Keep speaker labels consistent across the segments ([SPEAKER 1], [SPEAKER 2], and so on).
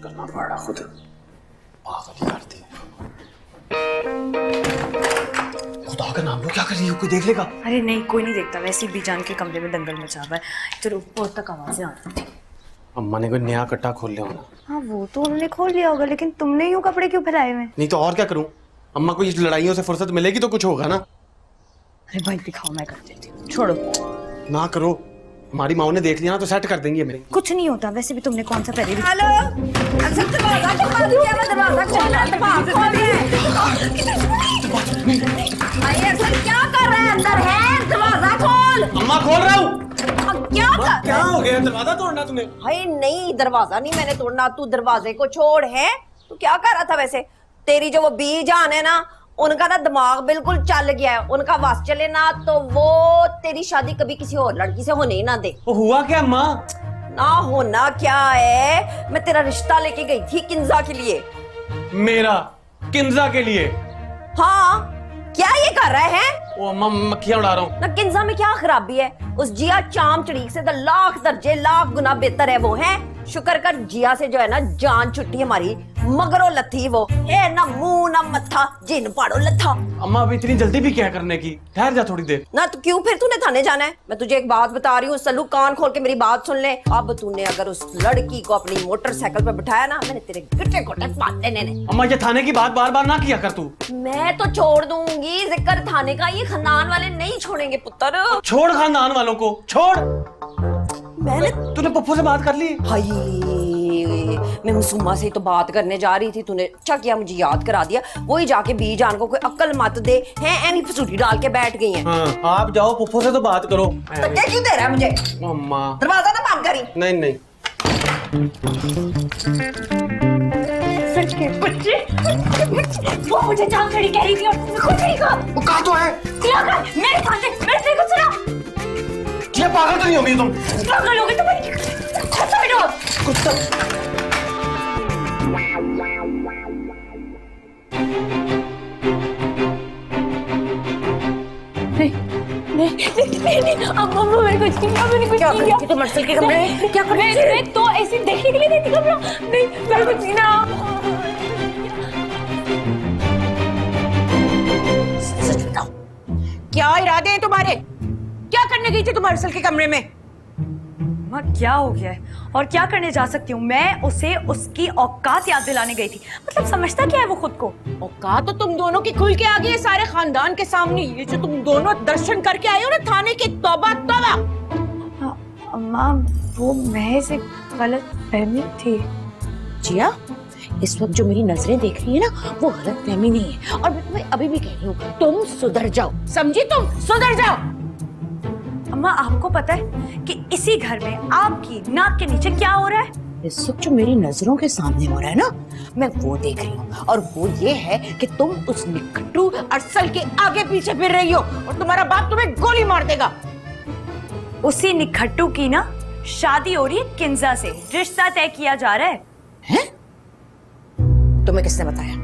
[SPEAKER 1] करना पड़ रहा खुद पागल ही करती है। खुदा का नाम लो, क्या कर रही है? कोई देख लेगा?
[SPEAKER 2] अरे नहीं, कोई नहीं देखता। वैसे ही बीजान के कमरे में दंगल मचा हुआ है, तो ऊपर तक आवाजें आ रही थी।
[SPEAKER 1] अम्मा ने कोई नया कट्टा खोल लिया होना।
[SPEAKER 2] हाँ वो तो उन्होंने खोल लिया होगा, लेकिन तुमने यूं कपड़े क्यों फैलाए हुए?
[SPEAKER 1] नहीं तो और क्या करूं? अम्मा को इस लड़ाइयों से फुर्सत मिलेगी तो कुछ होगा ना।
[SPEAKER 2] अरे भाई दिखाओ, मैं कर देती हूँ, छोड़ो।
[SPEAKER 1] ना करो, हमारी माँ ने देख लिया ना तो सेट कर देंगी मेरे।
[SPEAKER 2] कुछ नहीं होता, वैसे भी तुमने कौन सा पहले भी।
[SPEAKER 3] हेलो, अच्छा दरवाजा खोल दिया, मैं दरवाजा खोला, खोल दिया। असल क्या कर रहे हैं? अंदर है, दरवाजा खोल।
[SPEAKER 1] अम्मा खोल रहा हूँ।
[SPEAKER 3] क्या
[SPEAKER 1] हो गया? दरवाजा तोड़ना तूने?
[SPEAKER 3] भाई नहीं, दरवाजा नहीं मैंने तोड़ना, तू दरवाजे को छोड़। है तू क्या कर रहा था? वैसे तेरी जो वो बीजान है ना, उनका ना दिमाग बिल्कुल चल गया है। उनका वास चले ना तो वो तेरी शादी कभी किसी और लड़की से होने ही ना दे।
[SPEAKER 1] वो हुआ क्या अम्मा?
[SPEAKER 3] ना होना क्या है, मैं तेरा रिश्ता लेके गई थी किंजा के लिए।
[SPEAKER 1] मेरा किंजा के लिए?
[SPEAKER 3] हाँ, क्या ये कर रहे हैं?
[SPEAKER 1] वो अम्मा मक्खियां उड़ा रहा हूँ।
[SPEAKER 3] ना किंजा में क्या खराबी है? उस जिया चाम चड़ीक से तो लाख दर्जे लाख गुना बेहतर है वो। है शुक्र कर जिया से जो है ना जान छुट्टी हमारी, मगरो लथी वो है ना, मुंह ना मत्था, जिन पाड़ो लथा।
[SPEAKER 1] अम्मा अभी इतनी जल्दी भी क्या करने की? ठहर जा थोड़ी देर।
[SPEAKER 3] ना तो क्यों फिर तूने थाने जाना है? मैं तुझे एक बात बता रही हूँ सल्लू, कान खोल के मेरी बात सुन ले। अब तूने अगर उस लड़की को अपनी मोटरसाइकिल पे बिठाया ना, मैंने तेरे गिट्टे कोटे बांध देने ने।
[SPEAKER 1] अम्मा ये थाने की बात बार बार ना किया कर तू।
[SPEAKER 3] मैं तो छोड़ दूंगी जिक्र थाने का, ये खानदान वाले नहीं छोड़ेंगे पुत्र।
[SPEAKER 1] छोड़ खानदान वालों को, छोड़।
[SPEAKER 3] मैंने
[SPEAKER 1] तूने पप्पू से बात कर ली?
[SPEAKER 3] हाय, मैं मासूमा से तो बात करने जा रही थी, तूने अच्छा किया मुझे याद करा दिया। वही जाके बीजान को कोई अक्ल मत दे, हैं एनी फसूटी डाल के बैठ गई हैं।
[SPEAKER 1] हाँ, आप जाओ पप्पू से तो बात करो।
[SPEAKER 3] तो क्या क्यों दे रहा है मुझे?
[SPEAKER 1] अम्मा
[SPEAKER 3] दरवाजा ना बंद करी।
[SPEAKER 1] नहीं नहीं।
[SPEAKER 2] सच के बच्चे, वो मुझे जहाँ खड़ी कह रही थी और तुमने खुद नहीं कहा।
[SPEAKER 1] वो कहा तो है
[SPEAKER 2] मेरे सामने, मेरे से कुछ सुना।
[SPEAKER 1] ये पागल तो नहीं होगी तुम?
[SPEAKER 2] पागल हो गए तुम? कुत्ता बैठो।
[SPEAKER 1] कुत्ता।
[SPEAKER 2] नहीं, अम्मा मैंने कुछ नहीं किया, मैंने कुछ नहीं किया।
[SPEAKER 3] तो मर्सल के कमरे में क्या कर रही थी?
[SPEAKER 2] मैं तो ऐसे देखने के लिए नहीं थी कमरा। नहीं, मैंने कुछ नहीं ना।
[SPEAKER 3] सच बताओ, क्या इरादे हैं तुम्हारे? क्या करने गई थी तुम मर्सल के कमरे में?
[SPEAKER 2] अम्मा क्या हो गया है? और क्या करने जा सकती हूँ? मैं उसे उसकी औकात याद दिलाने गई थी। मतलब समझता क्या है वो खुद को?
[SPEAKER 4] औकात तो तुम दोनों की खुल के आ गई है सारे खानदान के सामने। ये जो तुम दोनों दर्शन करके आए हो ना थाने के, तौबा तौबा।
[SPEAKER 2] अम्मा वो महज एक गलत फहमी थी।
[SPEAKER 4] जिया, इस वक्त जो मेरी नजरें देख रही है ना, वो गलत फहमी नहीं है। और मैं तुम्हें अभी भी कह रही हूँ, तुम सुधर जाओ, समझी? तुम सुधर जाओ।
[SPEAKER 2] अम्मा आपको पता है कि इसी घर में आपकी नाक के नीचे क्या हो रहा है?
[SPEAKER 4] इस वक्त जो मेरी नजरों के सामने हो रहा है ना, मैं वो देख रही हूँ। और वो ये है कि तुम उस निकट्टू अरसल के आगे पीछे फिर रही हो और तुम्हारा बाप तुम्हें गोली मार देगा।
[SPEAKER 2] उसी निखट्टू की ना शादी हो रही है किंजा से, रिश्ता तय किया जा रहा है।
[SPEAKER 4] हैं? तुम्हें किसने बताया?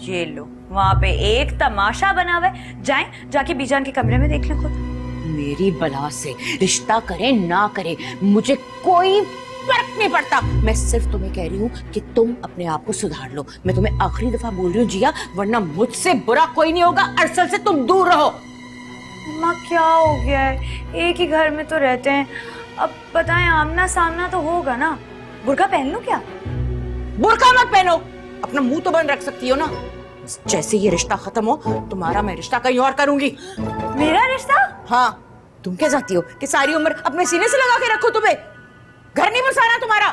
[SPEAKER 2] ये लो, वहाँ पे एक तमाशा बना हुआ है। जाएं, जाके बीजान के कमरे में देख लें खुद।
[SPEAKER 4] मेरी बला से रिश्ता करे ना करे मुझे कोई फर्क नहीं पड़ता। मैं सिर्फ तुम्हें कह रही हूँ कि तुम अपने आप को सुधार लो। मैं तुम्हें आखिरी दफा बोल रही हूँ जिया, वरना मुझसे बुरा कोई नहीं होगा। अरसल से तुम दूर रहो।
[SPEAKER 2] अम्मा क्या हो गया है? एक ही घर में तो रहते हैं, अब बताएं आमना सामना तो होगा ना। बुर्का पहन लूं क्या?
[SPEAKER 4] बुर्का मत पहनो, अपना मुंह तो बंद रख सकती हो ना। जैसे ये रिश्ता खत्म हो, तुम्हारा मैं रिश्ता कहीं और करूंगी।
[SPEAKER 2] मेरा रिश्ता?
[SPEAKER 4] हाँ, तुम क्या चाहती हो कि सारी उम्र अपने सीने से लगा के रखो? तुम्हें घर नहीं बसाना तुम्हारा।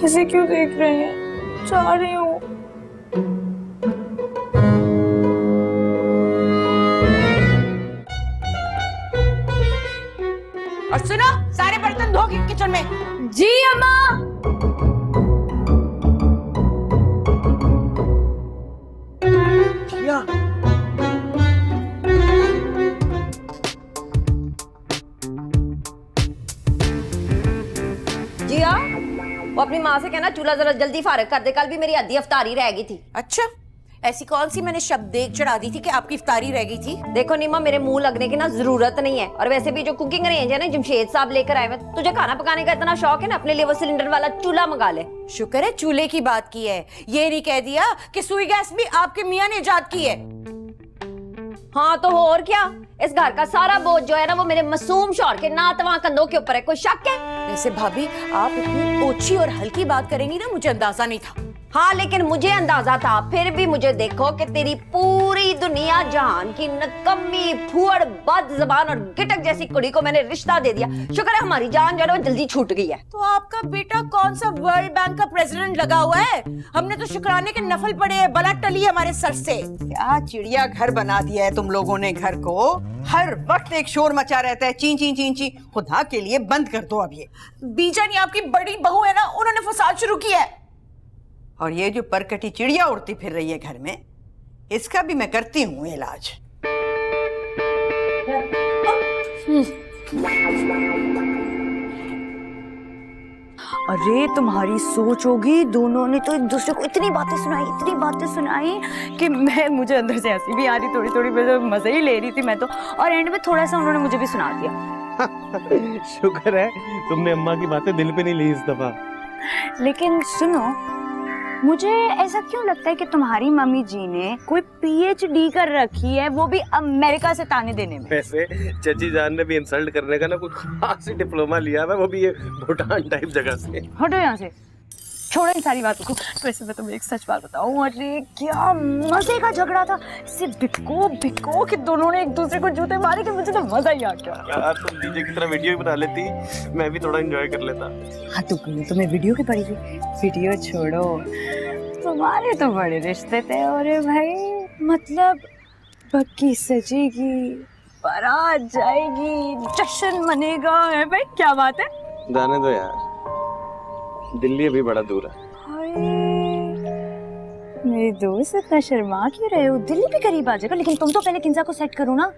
[SPEAKER 2] ऐसे क्यों देख रहे हैं? चाह रही हूँ।
[SPEAKER 4] और सुनो, सारे बर्तन धो किचन में।
[SPEAKER 2] जी अम्मा।
[SPEAKER 1] जिया
[SPEAKER 3] जिया, वो अपनी माँ से कहना चूल्हा जरा जल्दी फारग कर दे, कल भी मेरी आधी अफ्तारी रह गई थी।
[SPEAKER 4] अच्छा, ऐसी कौन सी मैंने शब्द देख चढ़ा दी थी कि आपकी इफ्तारी रह गई थी?
[SPEAKER 3] देखो नीमा, मेरे मुंह लगने की ना जरूरत नहीं है। और वैसे भी जो कुकिंग रेंज है ना जमशेद साहब लेकर आए हैं, तुझे खाना पकाने का इतना शौक है ना, अपने लिए वो सिलेंडर वाला चूल्हा मंगा ले।
[SPEAKER 4] शुक्र है चूल्हे की बात की है, ये नहीं कह दिया कि सुई गैस भी आपके मियाँ ने इजाद की है।
[SPEAKER 3] हाँ तो और क्या, इस घर का सारा बोझ जो है ना वो मेरे मासूम शौहर के नातवा कंधों के ऊपर है। कोई शक है?
[SPEAKER 4] वैसे भाभी, आप इतनी ओछी और हल्की बात करेंगी ना, मुझे अंदाजा नहीं था।
[SPEAKER 3] हाँ लेकिन मुझे अंदाजा था। फिर भी मुझे देखो कि तेरी पूरी दुनिया जहान की नकम्मी फुअड़ बद जबान और गिटक जैसी कुड़ी को मैंने रिश्ता दे दिया। शुक्र है हमारी जान जो है वो जल्दी छूट गई है।
[SPEAKER 4] तो आपका बेटा कौन सा वर्ल्ड बैंक का प्रेसिडेंट लगा हुआ है? हमने तो शुक्राने के नफल पड़े हैं, बला टली हमारे सर से।
[SPEAKER 5] क्या चिड़िया घर बना दिया है तुम लोगों ने घर को। हर वक्त एक शोर मचा रहता है, ची ची ची ची। खुदा के लिए बंद कर दो अब ये।
[SPEAKER 4] बीजानी आपकी बड़ी बहू है ना, उन्होंने फसाद शुरू किया है।
[SPEAKER 5] और ये जो परकटी चिड़िया उड़ती फिर रही है घर में, इसका भी मैं करती हूँ इलाज।
[SPEAKER 2] अरे तुम्हारी सोच होगी, दोनों ने तो एक दूसरे को इतनी बातें सुनाई कि मुझे अंदर से हंसी भी आ रही, थोड़ी थोड़ी मजे ही ले रही थी मैं तो। और एंड में थोड़ा सा उन्होंने मुझे भी सुना दिया।
[SPEAKER 1] शुक्र है तुमने अम्मा की बातें दिल पे नहीं ली इस दफा।
[SPEAKER 2] लेकिन सुनो, मुझे ऐसा क्यों लगता है कि तुम्हारी मम्मी जी ने कोई पीएचडी कर रखी है, वो भी अमेरिका से ताने देने में।
[SPEAKER 1] वैसे चची जान ने भी इंसल्ट करने का ना कुछ खास डिप्लोमा लिया है, वो भी ये भूटान टाइप जगह से।
[SPEAKER 2] हटो यहाँ से, छोड़ो इन सारी बातों को। वैसे मैं तुम्हें एक सच बात बताऊं, अरे क्या मजे का झगड़ा था। सिर्फ बिको कि दोनों ने एक दूसरे को जूते मारे कि मुझे तो मजा ही आ गया।
[SPEAKER 1] यार तुम डीजे की तरह वीडियो ही बना लेती, मैं भी थोड़ा एंजॉय कर लेता।
[SPEAKER 2] हाँ तुम्हें वीडियो की पड़ी थी। वीडियो छोड़ो, तुम्हारे तो बड़े रिश्ते थे। अरे भाई मतलब पक्की सजेगी, बारात जाएगी, जश्न मनेगा है भाई, क्या बात है।
[SPEAKER 1] जाने दो यार, दिल्ली अभी बड़ा दूर है।
[SPEAKER 2] हाय मेरी दोस्त, इतना शर्मा क्यों रहे हो? दिल्ली भी करीब आ जाएगा, लेकिन तुम तो पहले किंजा को सेट करो ना।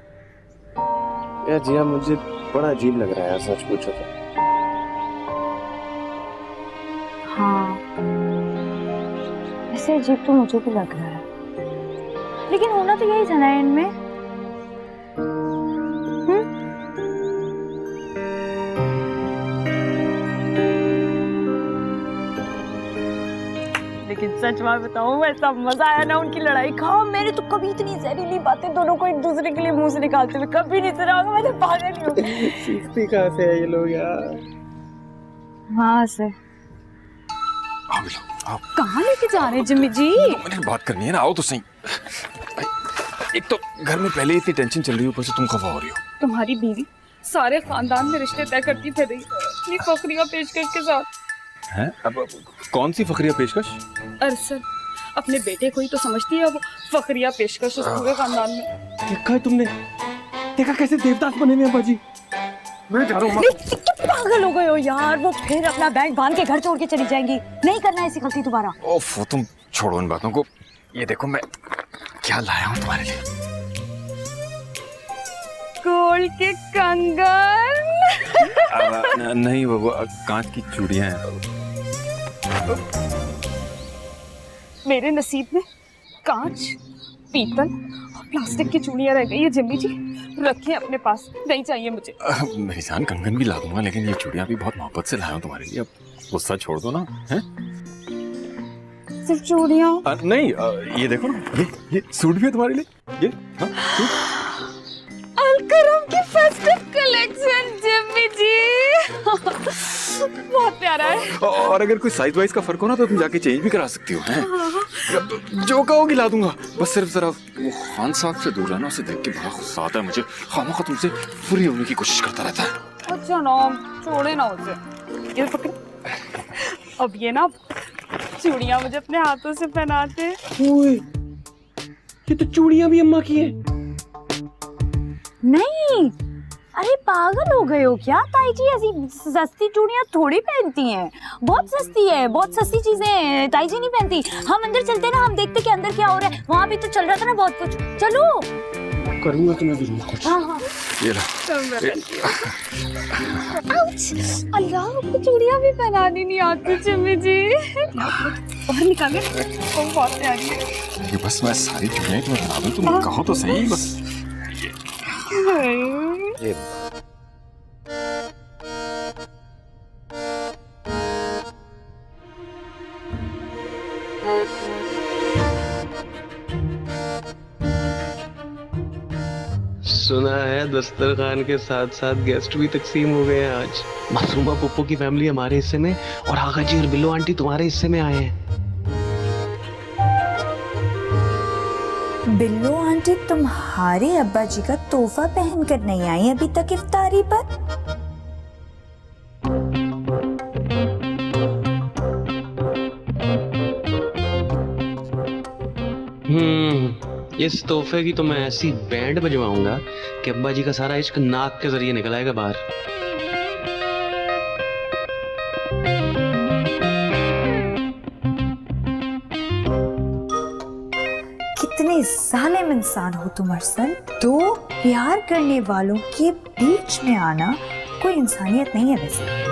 [SPEAKER 1] यार जिया, मुझे बड़ा अजीब लग रहा है यार, सच पूछो तो।
[SPEAKER 2] हाँ ऐसे अजीब तो मुझे भी लग रहा है, लेकिन होना तो यही था ना एंड में। लेकिन सच बात बताऊं, ऐसा मजा आया ना उनकी लड़ाई का। मैंने तो कभी इतनी जहरीली बातें दोनों को एक दूसरे के लिए मुंह से निकालते हुए कभी नहीं सुना होगा। मैं तो पागल ही हूँ।
[SPEAKER 1] सीखती कहाँ से है ये लोग यार?
[SPEAKER 2] वहाँ से।
[SPEAKER 6] आप
[SPEAKER 2] कहाँ लेके जा रहे हैं जिम्मी जी?
[SPEAKER 6] मैंने बात करनी है ना, आओ तो सही। एक तो घर में पहले ही इतनी टेंशन चल रही है, ऊपर से तुम खफा हो रही हो।
[SPEAKER 7] तुम्हारी बीवी सारे खानदान में रिश्ते तय करती फिर रही अपनी फखरिया पेशकश के साथ।
[SPEAKER 6] हैं? अब कौन सी फखरिया पेशकश?
[SPEAKER 7] अरसद अपने बेटे को ही तो समझती है वो फखरिया पेशकश इस पूरे खानदान में।
[SPEAKER 1] देखा है तुमने? देखा कैसे देवदास बने हुए हैं बाजी? मैं जा रहा हूँ।
[SPEAKER 2] पागल हो गए हो यार, वो फिर अपना बैग बांध के घर छोड़ के चली जाएंगी। नहीं करना ऐसी गलती दोबारा।
[SPEAKER 6] ओफ, तुम छोड़ो इन बातों को। ये देखो मैं क्या लाया हूँ तुम्हारे लिए।
[SPEAKER 7] गोल्ड के कंगन।
[SPEAKER 6] नहीं, वो कांच की चूड़ियां हैं।
[SPEAKER 7] मेरे नसीब में कांच, पीतल और प्लास्टिक की चूड़ियां रह गई है जिम्मी जी, रखिए अपने पास, नहीं चाहिए मुझे।
[SPEAKER 6] मेरी जान, कंगन भी ला दूंगा, लेकिन ये चूड़ियां भी बहुत मोहब्बत से लाया हूँ तुम्हारे लिए। अब गुस्सा छोड़ दो ना। हैं?
[SPEAKER 2] सिर्फ चूड़ियां?
[SPEAKER 6] नहीं, ये देखो ना, ये सूट भी है तुम्हारे लिए। ये हाँ, सूट।
[SPEAKER 7] अलकरम की फेस्टिव कलेक्शन जिम्मी जी। बहुत प्यारा है।
[SPEAKER 6] और अगर कोई साइज वाइज का फर्क हो ना तो तुम जाके चेंज भी करा सकती हो। हैं? जो कहोगी ला दूंगा, बस सिर्फ जरा वो खान साहब से दूर रहना, उसे देख के बड़ा गुस्सा आता है मुझे। खामखा तुमसे फ्री होने की कोशिश करता रहता है।
[SPEAKER 7] अच्छा ना, छोड़े ना उसे। ये पकड़। अब ये ना चूड़ियां मुझे अपने हाथों से पहनाते।
[SPEAKER 1] ओए, ये तो चूड़ियां भी अम्मा की है।
[SPEAKER 2] नहीं, अरे पागल हो गए हो क्या? ताई जी ऐसी सस्ती चूड़ियां थोड़ी पहनती हैं। बहुत सस्ती है, बहुत सस्ती चीजें ताई जी नहीं पहनती। हम अंदर चलते हैं ना, हम देखते कि अंदर क्या हो रहा है। वहाँ भी तो चल रहा था ना बहुत कुछ। चलो।
[SPEAKER 1] करूंगा तुम्हें भी कुछ।
[SPEAKER 2] हाँ हाँ।
[SPEAKER 6] ये ला।
[SPEAKER 7] अल्लाह, आपको चूड़ियां भी पहनानी नहीं आती जिम्मी जी। और निकाले, वो बहुत प्यारी है।
[SPEAKER 6] ये बस मैं सारी चीजें तुम्हें बना दूं, तुम कहो तो सही बस।
[SPEAKER 1] ये सुना है दस्तरखान के साथ साथ गेस्ट भी तकसीम हो गए हैं आज। मासूमा पप्पू की फैमिली हमारे हिस्से में और आगा जी और बिल्लो आंटी तुम्हारे हिस्से में आए हैं।
[SPEAKER 2] बिल्लो आंटी तुम्हारे अब्बा जी का तोहफा पहन कर नहीं आई अभी तक इफ्तारी पर।
[SPEAKER 1] इस तोहफे की तो मैं ऐसी बैंड बजवाऊंगा कि अब्बा जी का सारा इश्क नाक के जरिए निकल आएगा बाहर।
[SPEAKER 2] कितने जालिम इंसान हो तुम अरसल। दो प्यार करने वालों के बीच में आना कोई इंसानियत नहीं है वैसे।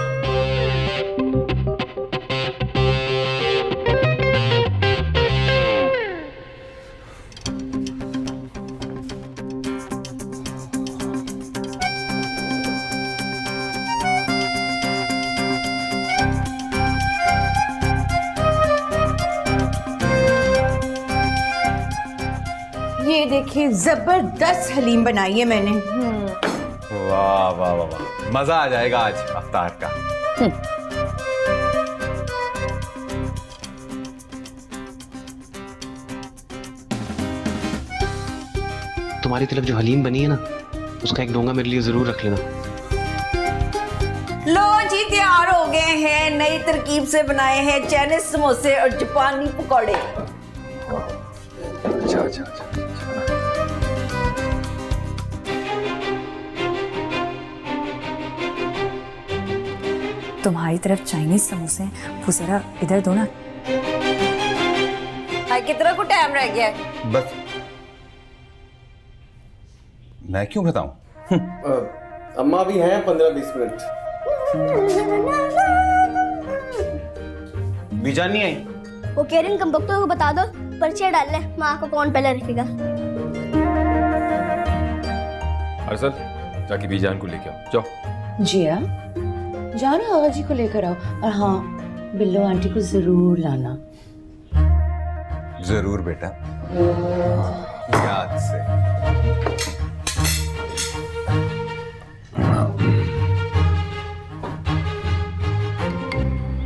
[SPEAKER 5] ये देखिए, जबरदस्त हलीम बनाई है मैंने।
[SPEAKER 8] वाह वाह वाह वाह, मजा आ जाएगा आज अफ्तार का।
[SPEAKER 1] तुम्हारी तरफ जो हलीम बनी है ना, उसका एक डोंगा मेरे लिए जरूर रख लेना।
[SPEAKER 3] लो जी, तैयार हो गए हैं नई तरकीब से बनाए हैं चाइनीज समोसे और जापानी पकौड़े।
[SPEAKER 6] अच्छा अच्छा अच्छा।
[SPEAKER 2] तुम्हारी तरफ चाइनीज समोसे हैं, वो जरा इधर दो ना।
[SPEAKER 3] कितना को टाइम रह गया है?
[SPEAKER 8] बस मैं क्यों बताऊं?
[SPEAKER 1] अम्मा भी हैं 15-20 मिनट।
[SPEAKER 8] बीजान नहीं आई?
[SPEAKER 9] वो कह रही कम वक्तों को बता दो, पर्चे डाल ले, माँ को कौन पहले रखेगा।
[SPEAKER 6] अरसल, जाके बीजान को लेके आओ, जाओ।
[SPEAKER 4] जिया, जाओ ना आगा जी को लेकर आओ, और हाँ, बिल्लो आंटी को जरूर लाना।
[SPEAKER 8] जरूर बेटा, याद से।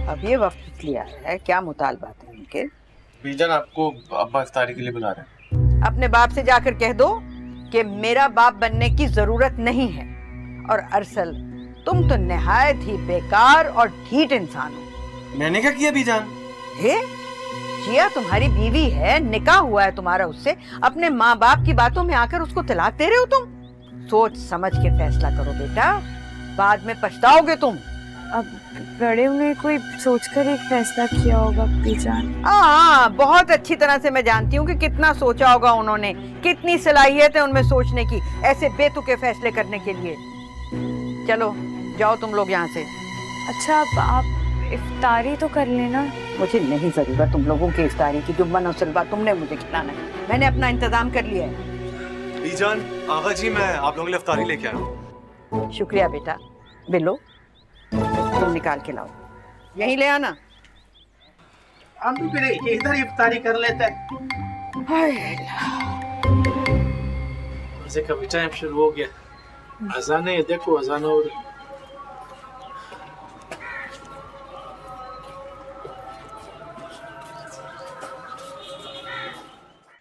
[SPEAKER 5] अब ये वक्त लिया है, क्या मुतालबात है उनके?
[SPEAKER 1] बीजान आपको अब्बा इफ्तारी के लिए बुला रहे हैं।
[SPEAKER 5] अपने बाप से जाकर कह दो कि मेरा बाप बनने की जरूरत नहीं है। और अरसल, तुम तो निहायत ही बेकार और ढीठ इंसान हो।
[SPEAKER 1] मैंने क्या किया बीजान?
[SPEAKER 5] हे, जिया तुम्हारी बीवी है, निकाह हुआ है तुम्हारा उससे, अपने माँ बाप की बातों में आकर उसको तलाक दे रहे हो तुम? सोच समझ के फैसला करो बेटा, बाद में पछताओगे तुम।
[SPEAKER 2] अब बड़े ने कोई सोचकर एक फैसला किया होगा बीजान।
[SPEAKER 5] हाँ, बहुत अच्छी तरह से मैं जानती हूँ कि कितना सोचा होगा उन्होंने, कितनी सलाहियत है उनमें सोचने की, ऐसे बेतुके फैसले करने के लिए। चलो जाओ तुम लोग यहाँ से।
[SPEAKER 2] अच्छा, अब आप इफ्तारी तो कर लेना।
[SPEAKER 5] मुझे नहीं जरूरत तुम लोगों की इफ्तारी की, जुम्मन और सलवा तुमने मुझे खिलाना है, मैंने अपना इंतजाम कर लिया है।
[SPEAKER 10] बीजान, आगा जी मैं आप लोगों के लिए इफ्तारी लेके आया हूँ।
[SPEAKER 5] शुक्रिया बेटा। बिल्लो, तुम निकाल के लाओ, यहीं ले आना।
[SPEAKER 11] हम तो फिर इधर इफ्तारी कर लेते हैं। वैसे कभी टाइम शुरू हो गया, अजान है, देखो अजान हो रही।